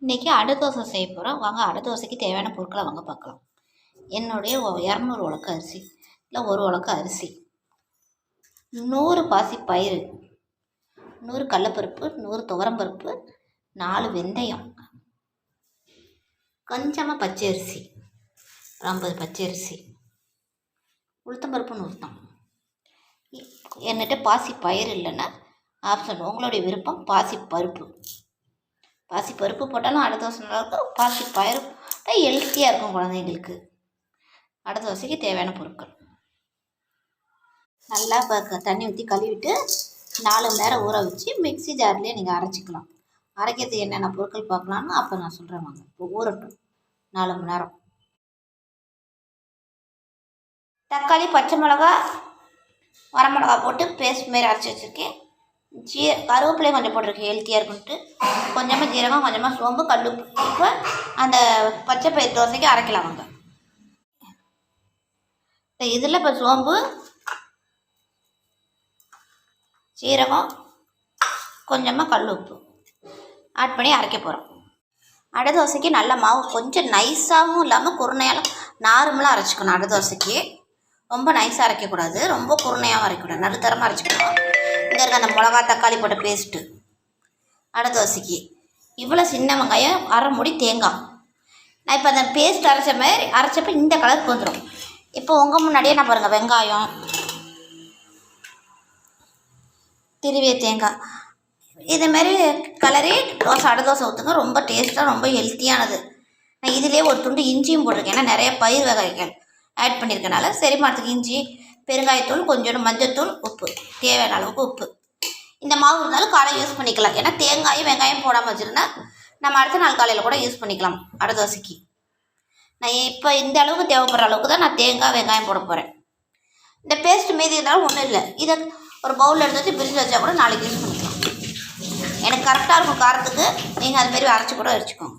இன்றைக்கி அடை தோசை செய்ய போகிறோம். வாங்க அடை தோசைக்கு தேவையான பொருட்களை வாங்க பார்க்கலாம். என்னுடைய 200 உலக்க அரிசி இல்லை 1 உலக்க அரிசி, 100 பாசி பயிறு, 100 கடலப்பருப்பு, 100 துவரம்பருப்பு, 4 வெந்தயம், கொஞ்சமாக பச்சரிசி, 50 பச்சரிசி, உளுத்தம்பருப்பு உளுத்தம். என்கிட்ட பாசி பயிறு இல்லைன்னா ஆப்ஷன் உங்களுடைய விருப்பம். பாசி பருப்பு போட்டாலும் அடை தோசை நல்லாயிருக்கும். பாசி பயிறு ஹெல்த்தியாக இருக்கும் குழந்தைங்களுக்கு. அடை தோசைக்கு தேவையான பொருட்கள்: நல்லா தண்ணி ஊற்றி கழுவிட்டு 4 மணி நேரம் ஊற வச்சு மிக்ஸி ஜார்லேயே நீங்கள் அரைச்சிக்கலாம். அரைக்கிறதுக்கு என்னென்ன பொருட்கள் பார்க்கலான்னு அப்போ நான் சொல்கிறேன். வாங்க இப்போ ஊறட்டும் 4 மணி நேரம். தக்காளி, பச்சை மிளகா, வரமிளகா போட்டு பேஸ்ட் மாரி அரைச்சி வச்சுருக்கேன். கருவேப்பிலையும் கொஞ்சம் போட்டிருக்கேன் ஹெல்த்தியாக இருக்குன்ட்டு. கொஞ்சமாக ஜீரகம், கொஞ்சமாக சோம்பு, கல்லுப்பு. இப்போ அந்த பச்சை பயிர் தோசைக்கு அரைக்கலாம். வாங்க இதில் இப்போ சோம்பு, சீரகம், கொஞ்சமாக கல்லுப்பு ஆட் பண்ணி அரைக்க போகிறோம். அடை தோசைக்கு நல்ல மாவு கொஞ்சம் நைஸாகவும் இல்லாமல் குருணையாலும் நார்மலாக அரைச்சிக்கணும். அடை தோசைக்கு ரொம்ப நைஸாக அரைக்கக்கூடாது, ரொம்ப குருணையாகவும் அரைக்கக்கூடாது, நடுத்தரமாக அரைச்சிக்கணும். இங்கே இருக்க அந்த மிளகா தக்காளி போட்ட பேஸ்ட்டு அடை தோசைக்கு. இவ்வளோ சின்ன வெங்காயம், அரை மூடி தேங்காய். நான் இப்போ அந்த பேஸ்ட் அரைச்சப்போ இந்த கலருக்கு வந்துடும். இப்போ உங்கள் முன்னாடியே நான் பாருங்கள், வெங்காயம், திருவிய தேங்காய், இதுமாரி கலரி அடை தோசை ஊற்றுங்க. ரொம்ப டேஸ்ட்டாக, ரொம்ப ஹெல்த்தியானது. நான் இதிலே ஒரு துண்டு இஞ்சியும் போட்டிருக்கேன். ஏன்னா நிறைய பயிர் வகைகள் ஆட் பண்ணியிருக்கனால செரிமானத்துக்கு இஞ்சி, பெருங்காயத்தூள், கொஞ்சோண்டு மஞ்சத்தூள், உப்பு, தேவையான அளவுக்கு உப்பு. இந்த மாவு இருந்தாலும் காலை யூஸ் பண்ணிக்கலாம். ஏன்னா தேங்காயும் வெங்காயம் போடாமல் வச்சுருந்தா நம்ம அடுத்த நாள் காலையில் கூட யூஸ் பண்ணிக்கலாம் அடை தோசைக்கு. நான் இப்போ இந்த அளவுக்கு தேவைப்படுற அளவுக்கு தான் நான் தேங்காய் வெங்காயம் போட போகிறேன். இந்த பேஸ்ட் மீதி இருந்தாலும் ஒன்றும் இல்லை, இதை ஒரு பவுலில் எடுத்து வச்சு பிரிஞ்சு வச்சா கூட நாளைக்கு யூஸ் பண்ணிக்கலாம். எனக்கு கரெக்டாக இருக்கும் காரத்துக்கு. நீங்கள் அதுமாரி அரைச்சி கூட வச்சுக்கோங்க.